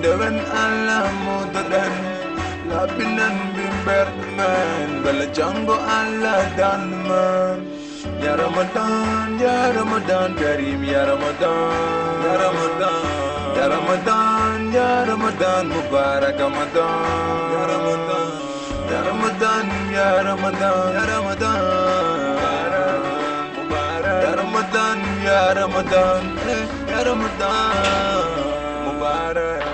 dewan Allah mudadan lapinan bimber man bala jango Allah dan man ya Ramadan Karim ya Ramadan ya Ramadan ya Ramadan ya Ramadan Mubarak Ramadan ya Ramadan ya Ramadan ya Ramadan ya Ramadan Mubarak ya Ramadan ya Ramadan ya Ramadan Mubarak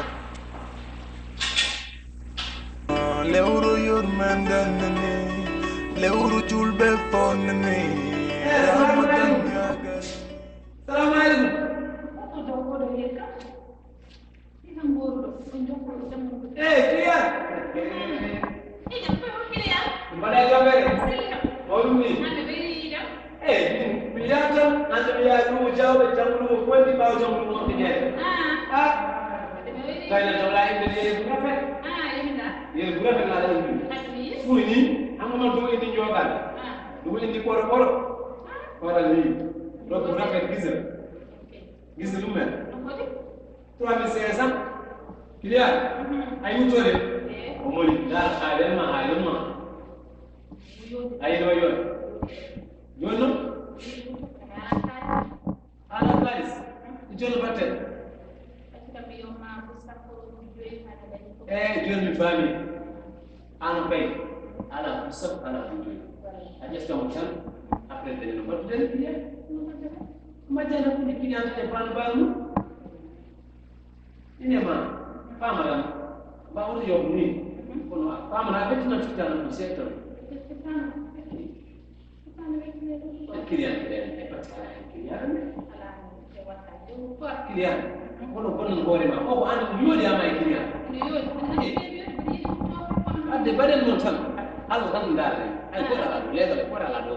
Leuru yurmandani Leuru julbe fonani Ramadan ya Karim Kilian. Mana gambar? Baru ni. Pilihan tu, nanti pilihan dulu jauh, jauh dulu, kau ni bawa jauh dulu nanti dia. Kau nak jauh lain dari berapa? Ye berapa kali ini? Sepuluh ini, aku mau dua ini jualan. Dua ini kor-kor. Kor ni, berapa gizel? Gizel lu mana? Tu ambil saya Kilian, ayo curi. Omoli, dah ayam mah. Ayo. Yono? Ada guys, jual batet. Jual ni bami. Anu pay, ada pusat, ada tujuh. Aja sekarang macam apa yang nombor dan dia. Macam apa ni Kilian tu yang baru? Ini mah. Pamaran, baru jauh ni. Pamaran apa tu nak cerita nak bersetor? Kilian, kono gore ma. Oh, anu yo dia mai Kilian. Ada badan montan. Alhamdulillah. Ai kora la do.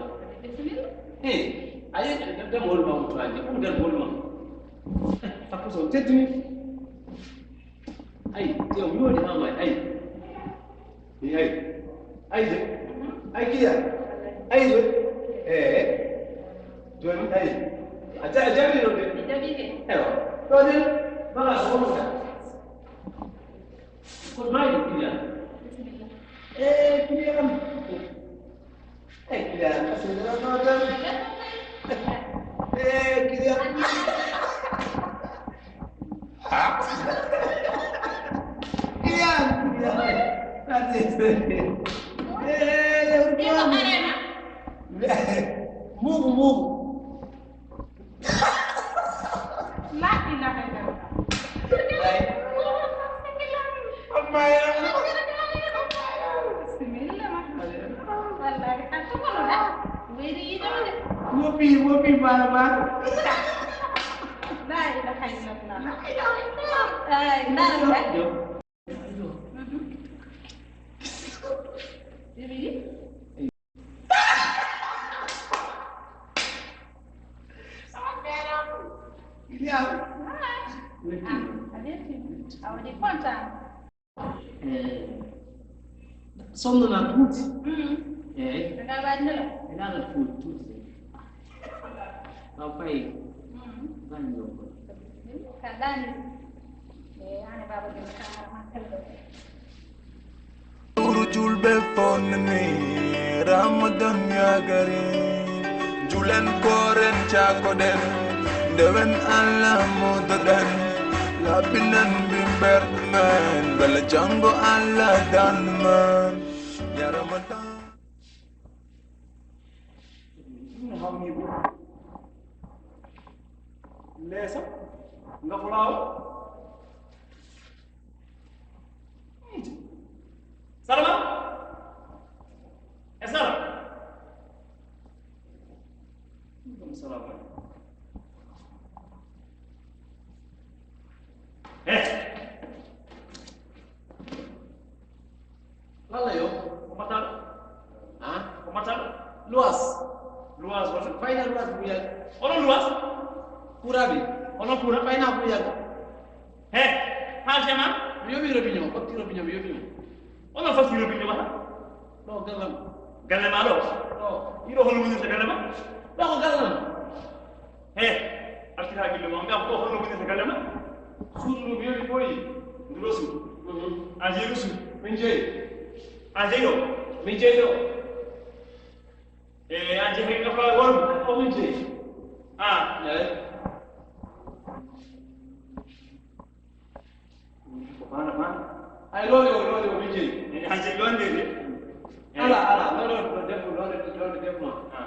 Ayo dah mul mau tu aja. Udah mul mau. Aku so tetu. Ai, dia mulu dia amai. Ai Kilian. Tuan ai. Aja ni loh. Tuan ni, balas semua. Kau main Kilian. Kilian. Kilian, asal Ramadan. Kilian. Kilian. Nanti. Mugu. Wopi mana? Sono na tutti. Nada tutti. Apa ini? Banyak. Kadang, ane bapa kita sekarang makan tu. Urujul befonani Ramadan ya Karim Julen koren cakoden dewan Allah mudadan lapinan bimber man bala jango Allah dan man ya Ramadan. Lesa, enggak pulau. Salma? Salma? Salma. Lala yo, komatar? Komatar? Luas, maksud final luas buya. Orang luas? Purabi, orang pura final buya. Hal siapa? Biyo binyo, kau binyo. Ona fasi ro binyo ba? No galam. Galam alo. No, iro holu mun sa galam. No galam. Arti ha gillo manga ko holu mun sa galam. Suru biyo boy. Rusu. Aje rusu. Minje. Aje yo. Minje yo. Aje henga fa won. O minje. Ah, ya. Mana? Ay lo minje. Aje londe de. Ala, lo def mo. Ah.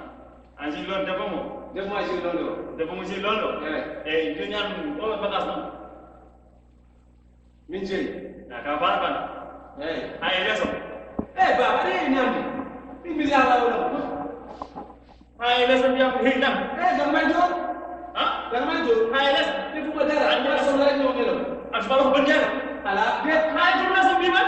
Aje londe def mo. Def mo aje londe. Def mo aje londe. Ñu ñaan o bagas na. Minje. Na ka ban. Ay leso. Baba, ni nyandi. Ni miliar la wala. Ay leso biam hindam. Jangan main jor. Jangan main jor. Ay leso. Ni fu badara. Anda so la ñu ngelo. Asba ko bandera. Ala, bet ay jor la so bi man.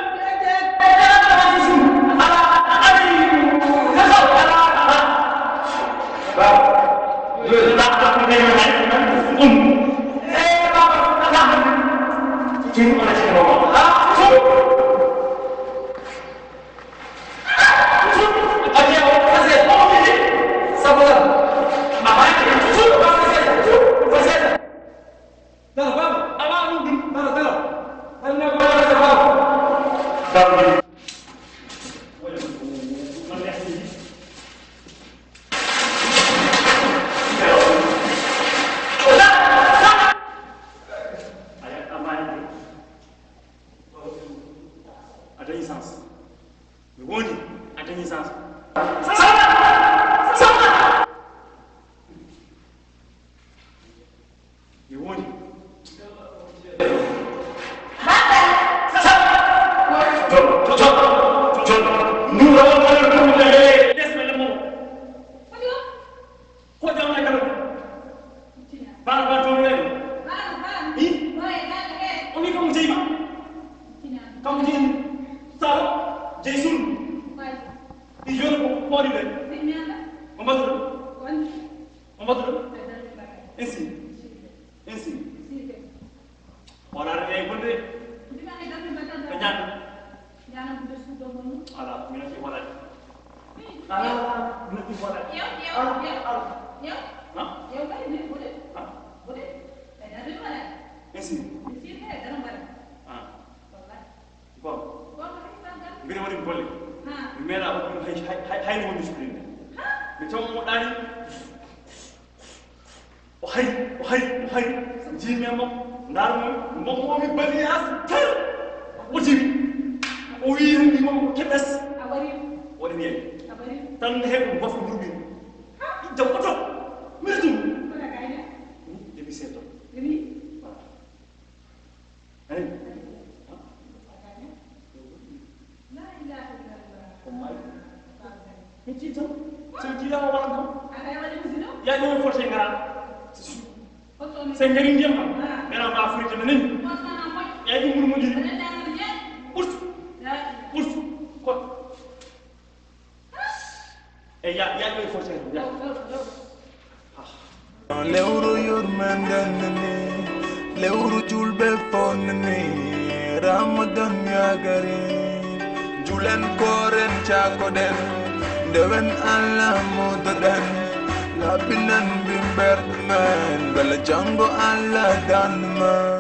Lewru yurmandani, lewru julbe fonnani, Ramadan yagari, julen koren chakoden, dewen Allah mudadan, labinan bimberman, bala jango Allah danman.